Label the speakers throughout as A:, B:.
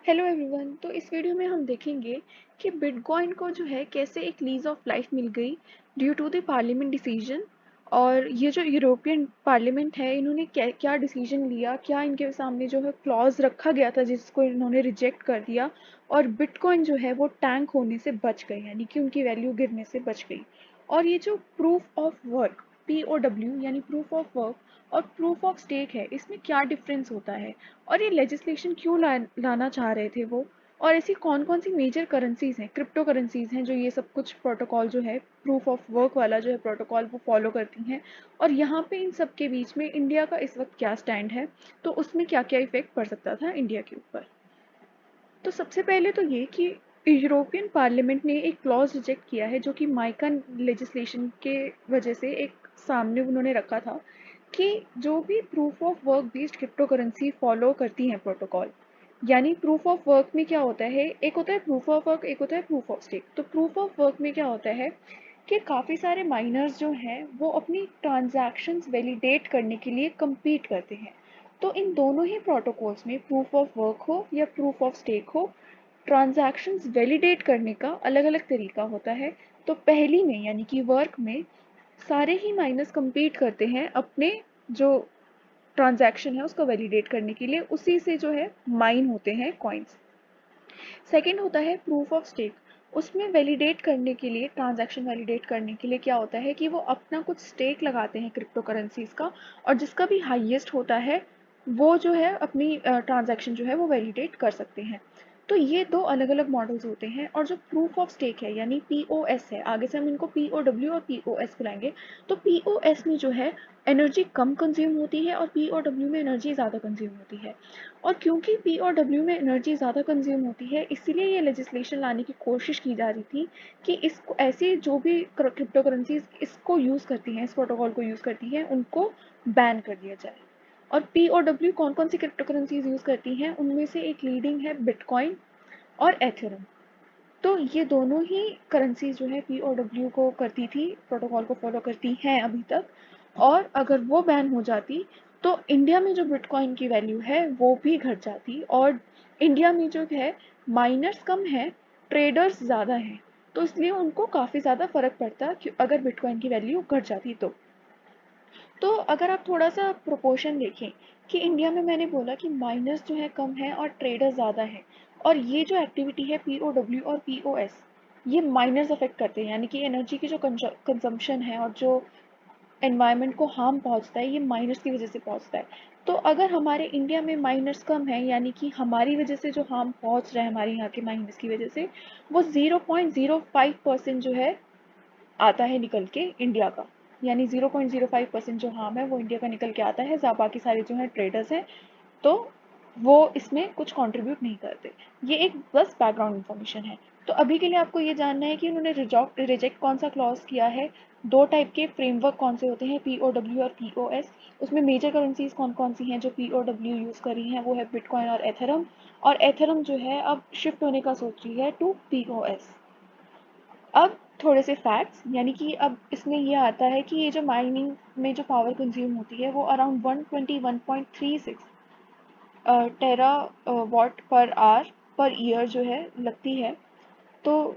A: Hello everyone. तो इस video में हम देखेंगे कि बिटकॉइन को जो है कैसे एक लीज ऑफ लाइफ मिल गई due to the parliament decision. और ये जो यूरोपियन पार्लियामेंट है, इन्होंने क्या डिसीजन लिया, क्या इनके सामने जो है क्लॉज रखा गया था जिसको इन्होंने रिजेक्ट कर दिया, और बिटकॉइन जो है वो टैंक होने से बच गई, यानी कि उनकी वैल्यू गिरने से बच गई। और ये जो प्रूफ ऑफ वर्क POW यानी प्रूफ ऑफ वर्क और प्रूफ ऑफ स्टेक है, इसमें क्या डिफरेंस होता है, और ये लेजिस्लेशन क्यों लाना चाह रहे थे वो, और ऐसी कौन कौन सी मेजर करेंसीज हैं, क्रिप्टो करेंसीज हैं जो ये सब कुछ प्रोटोकॉल जो है प्रूफ ऑफ वर्क वाला जो है प्रोटोकॉल वो फॉलो करती हैं। और यहाँ पे इन सब के बीच में इंडिया का इस वक्त क्या स्टैंड है, तो उसमें क्या क्या इफेक्ट पड़ सकता था इंडिया के ऊपर। तो सबसे पहले तो ये कि यूरोपियन पार्लियामेंट ने एक क्लॉज रिजेक्ट किया है जो कि माइका लेजिस्लेशन के वजह से एक सामने उन्होंने रखा था, कि जो भी proof of work based crypto currency follow करती हैं प्रोटोकॉल, यानी प्रूफ ऑफ वर्क में क्या होता है, एक होता है प्रूफ ऑफ वर्क, एक होता है प्रूफ ऑफ स्टेक। तो प्रूफ ऑफ वर्क में क्या होता है कि काफ़ी सारे माइनर्स जो हैं वो अपनी ट्रांजैक्शंस वैलिडेट करने के लिए compete करते हैं। तो इन दोनों ही प्रोटोकॉल्स में, प्रूफ ऑफ वर्क हो या प्रूफ ऑफ स्टेक हो, ट्रांजैक्शंस वैलिडेट करने का अलग अलग तरीका होता है। तो पहली में यानी कि वर्क में सारे ही माइनर्स compete करते हैं अपने जो ट्रांजैक्शन है उसको वैलिडेट करने के लिए, उसी से जो है माइन होते हैं कॉइन्स। सेकंड होता है प्रूफ ऑफ स्टेक। उसमें वैलिडेट करने के लिए, ट्रांजैक्शन वैलिडेट करने के लिए क्या होता है कि वो अपना कुछ स्टेक लगाते हैं क्रिप्टो करेंसीज का, और जिसका भी हाईएस्ट होता है वो जो है अपनी ट्रांजैक्शन जो है वो वैलिडेट कर सकते हैं। तो ये दो अलग अलग मॉडल्स होते हैं। और जो प्रूफ ऑफ स्टेक है यानी POS है, आगे से हम इनको POW और POS बुलाएंगे। तो POS में जो है एनर्जी कम कंज्यूम होती है और POW में एनर्जी ज़्यादा कंज्यूम होती है। और क्योंकि POW में एनर्जी ज़्यादा कंज्यूम होती है, इसीलिए ये लेजिस्लेशन लाने की कोशिश की जा रही थी कि इसको ऐसी जो भी क्रिप्टो करेंसीज इसको यूज़ करती हैं, इस प्रोटोकॉल को यूज़ करती हैं, उनको बैन कर दिया जाए। और POW कौन कौन सी क्रिप्टो करेंसीज यूज़ करती हैं, उनमें से एक लीडिंग है बिटकॉइन और एथेरम। तो ये दोनों ही करेंसीज जो है POW को करती थी, प्रोटोकॉल को फॉलो करती हैं अभी तक। और अगर वो बैन हो जाती तो इंडिया में जो बिटकॉइन की वैल्यू है वो भी घट जाती, और इंडिया में जो है माइनर्स कम है, ट्रेडर्स ज़्यादा हैं। तो इसलिए उनको काफ़ी ज़्यादा फ़र्क पड़ता कि अगर बिटकॉइन की वैल्यू घट जाती तो अगर आप थोड़ा सा प्रोपोर्शन देखें कि इंडिया में मैंने बोला कि माइनर्स जो है कम है और ट्रेडर्स ज़्यादा हैं, और ये जो एक्टिविटी है POW और POS, ये माइनर्स अफेक्ट करते हैं, यानी कि एनर्जी की जो कंजम्पशन है और जो एनवायरनमेंट को हार्म पहुंचता है, ये माइनर्स की वजह से पहुंचता है। तो अगर हमारे इंडिया में माइनर्स कम है, यानी कि हमारी वजह से जो हार्म पहुंच रहा है हमारे यहाँ के माइनर्स की वजह से, वो 0.05% जो है आता है निकल के इंडिया का, यानी 0.05% जो हार्म है वो इंडिया का निकल के आता है। बाकी सारे जो हैं ट्रेडर्स हैं, तो वो इसमें कुछ कंट्रीब्यूट नहीं करते। ये एक बस बैकग्राउंड इन्फॉर्मेशन है। तो अभी के लिए आपको ये जानना है कि उन्होंने रिजेक्ट कौन सा क्लॉज किया है, दो टाइप के फ्रेमवर्क कौन से होते हैं, POW और POS। उसमें मेजर करेंसीज कौन कौन सी हैं जो POW यूज़ कर रही हैं, वो है बिटकॉइन और एथेरम। और एथेरम जो है अब शिफ्ट होने का सोच रही है टू POS। अब थोड़े से फैक्ट्स, यानी कि अब इसमें ये आता है कि ये जो माइनिंग में जो पावर कंज्यूम होती है वो अराउंड 121.36 टेरा वाट पर आवर पर ईयर जो है लगती है। तो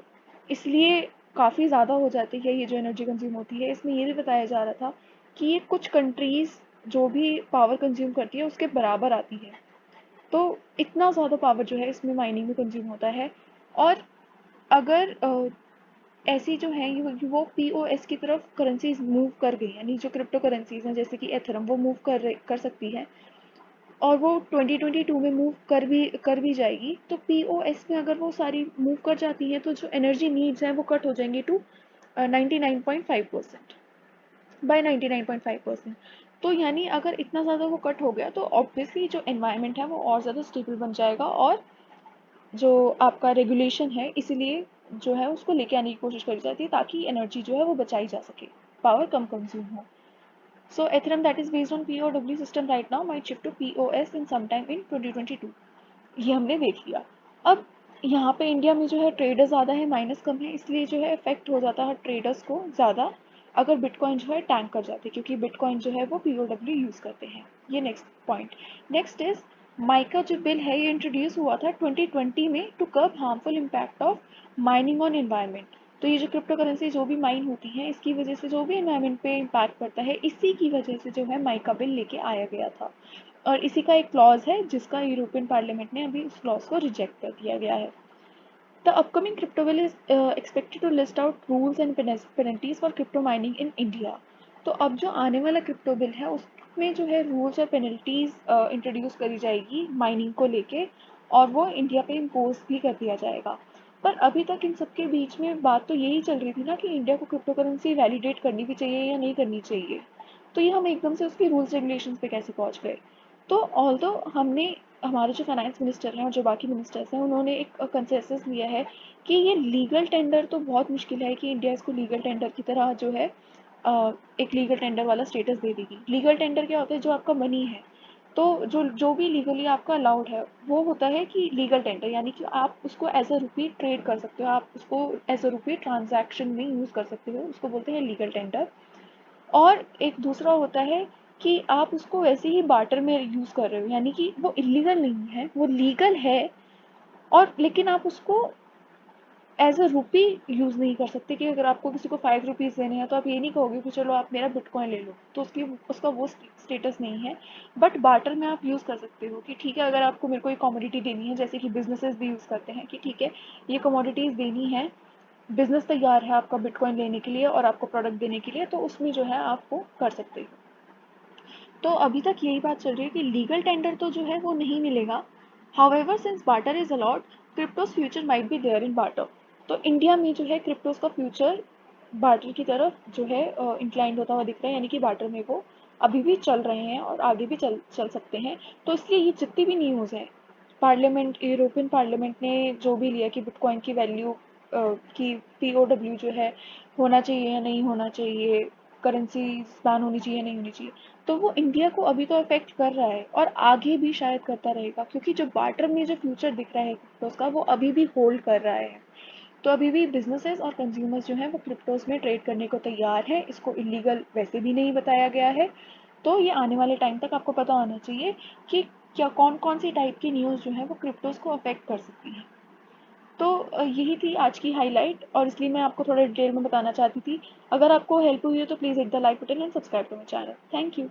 A: इसलिए काफ़ी ज़्यादा हो जाती है ये जो एनर्जी कंज्यूम होती है। इसमें ये भी बताया जा रहा था कि ये कुछ कंट्रीज़ जो भी पावर कंज्यूम करती है उसके बराबर आती है। तो इतना ज़्यादा पावर जो है इसमें माइनिंग में कंज्यूम होता है। और अगर ऐसी जो है वो POS की तरफ करेंसीज मूव कर गई, यानी जो क्रिप्टो करेंसीज हैं जैसे कि एथेरम, वो मूव कर सकती है, और वो 2022 में मूव कर भी जाएगी। तो POS में अगर वो सारी मूव कर जाती हैं तो जो एनर्जी नीड्स हैं वो कट हो जाएंगी टू 99.5%, बाय 99.5%। तो यानी अगर इतना ज़्यादा वो कट हो गया तो ऑब्वियसली जो एनवायरनमेंट है वो और ज़्यादा स्टेबल बन जाएगा, और जो आपका रेगुलेशन है इसीलिए जो है उसको लेके आने की कोशिश करी जाती है ताकि एनर्जी जो है वो बचाई जा सके, पावर कम कंज्यूम हो। So Ethereum that is based on POW system right now might shift to POS in some time in 2022। ये हमने देख लिया। अब यहाँ पे इंडिया में जो है ट्रेडर्स ज़्यादा है, माइनस कम है, इसलिए जो है इफेक्ट हो जाता है ट्रेडर्स को ज़्यादा अगर बिटकॉइन जो है टैंक कर जाते, क्योंकि बिटकॉइन जो है वो POW यूज़ करते हैं। ये next point. Next is MICA जो बिल है ये इंट्रोड्यूस हुआ था 2020 में to curb harmful impact of mining on environment. तो ये जो क्रिप्टो करेंसी जो भी माइन होती हैं इसकी वजह से जो भी एनवायरनमेंट पे इम्पैक्ट पड़ता है, इसी की वजह से जो है माइका बिल लेके आया गया था। और इसी का एक क्लॉज है जिसका यूरोपियन पार्लियामेंट ने अभी उस क्लॉज को रिजेक्ट कर दिया गया है। The upcoming crypto bill is expected to list out rules and penalties for crypto mining in India. तो अब जो आने वाला क्रिप्टो बिल है उसमें जो है रूल्स और पेनल्टीज इंट्रोड्यूस करी जाएगी माइनिंग को लेके, और वो इंडिया पे इम्पोज भी कर दिया जाएगा। पर अभी तक इन सबके बीच में बात तो यही चल रही थी ना कि इंडिया को क्रिप्टो करेंसी वैलिडेट करनी भी चाहिए या नहीं करनी चाहिए। तो ये हम एकदम से उसके रूल्स रेगुलेशंस पे कैसे पहुंच गए। तो ऑल्दो हमने, हमारे जो फाइनेंस मिनिस्टर हैं और जो बाकी मिनिस्टर्स हैं उन्होंने एक कंसेंसस लिया है कि ये लीगल टेंडर तो बहुत मुश्किल है कि इंडिया इसको लीगल टेंडर की तरह जो है एक लीगल टेंडर वाला स्टेटस दे देगी। लीगल टेंडर क्या होता है, जो आपका मनी है, तो जो जो भी लीगली आपका अलाउड है वो होता है कि लीगल टेंडर, यानी कि आप उसको एज अ रुपी ट्रेड कर सकते हो, आप उसको एज अ रुपी ट्रांजैक्शन में यूज़ कर सकते हो, उसको बोलते हैं लीगल टेंडर। और एक दूसरा होता है कि आप उसको वैसे ही बार्टर में यूज़ कर रहे हो, यानी कि वो इलीगल नहीं है, वो लीगल है, और लेकिन आप उसको एज अ रुपी यूज़ नहीं कर सकते। कि अगर आपको किसी को 5 रुपीज़ देने हैं तो आप ये नहीं कहोगे कि चलो आप मेरा बिटकॉइन ले लो, तो उसका वो स्टेटस नहीं है। बट बार्टर में आप यूज़ कर सकते हो कि ठीक है, अगर आपको मेरे को एक कमोडिटी देनी है, जैसे कि बिजनेसेस भी यूज़ करते हैं कि ठीक है ये कमोडिटीज़ देनी है, बिजनेस तैयार है आपका बिटकॉइन लेने के लिए और आपको प्रोडक्ट देने के लिए, तो उसमें जो है आप वो कर सकते हो। तो अभी तक यही बात चल रही है कि लीगल टेंडर तो जो है वो नहीं मिलेगा। However since barter is allowed, cryptos future might be there in barter. तो इंडिया में जो है क्रिप्टोज का फ्यूचर बार्टर की तरफ जो है इंक्लाइंड होता हुआ दिख रहा है, यानी कि बार्टर में वो अभी भी चल रहे हैं और आगे भी चल चल सकते हैं। तो इसलिए ये जितनी भी न्यूज़ है, पार्लियामेंट, यूरोपियन पार्लियामेंट ने जो भी लिया कि बिटकॉइन की वैल्यू की पीओडब्ल्यू जो है होना चाहिए या नहीं होना चाहिए, करेंसी बैन होनी चाहिए या नहीं होनी चाहिए, तो वो इंडिया को अभी तो अफेक्ट कर रहा है और आगे भी शायद करता रहेगा, क्योंकि जो बार्टर में जो फ्यूचर दिख रहा है क्रिप्टोज का वो अभी भी होल्ड कर रहा है। तो अभी भी बिजनेसेस और कंज्यूमर्स जो हैं वो क्रिप्टोज में ट्रेड करने को तैयार है, इसको इलीगल वैसे भी नहीं बताया गया है। तो ये आने वाले टाइम तक आपको पता होना चाहिए कि क्या कौन कौन सी टाइप की न्यूज़ जो है वो क्रिप्टोज को अफेक्ट कर सकती हैं। तो यही थी आज की हाईलाइट, और इसलिए मैं आपको थोड़ा डिटेल में बताना चाहती थी। अगर आपको हेल्प हुई हो तो please hit the like button and subscribe to my channel. Thank you.